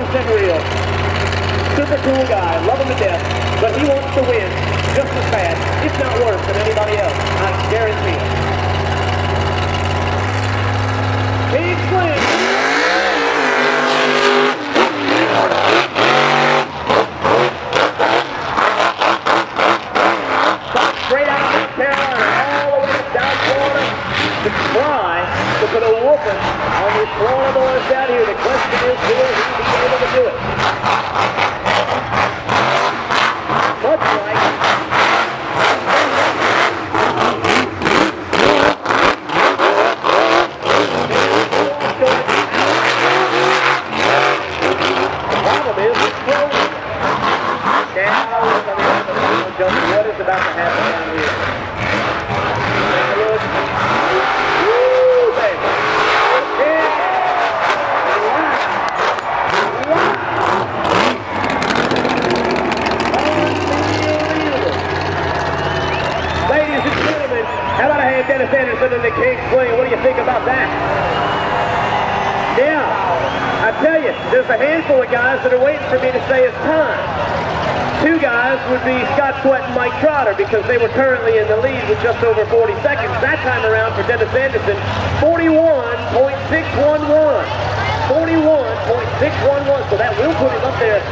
100% real. Super cool guy, love him to death, but he wants to win just as bad, if not worse, than anybody else. I guarantee it. King Sling. Shot straight out of North Carolina, all the way to South Florida to try to put a whooping on these Florida boys down here. The question is, will he be able to do it? Much like what is about to happen down here. Take a look. Woo, baby. Yeah. Wow. Unbelievable. Ladies and gentlemen, how about a hand Dennis Anderson and the King Sling? What do you think about that? Yeah, I tell you, there's a handful of guys that are waiting for me to say it's time. Two guys would be Scott Sweat and Mike Trotter because they were currently in the lead with just over 40 seconds. That time around for Dennis Anderson, 41.611. 41.611. So that will put him up there.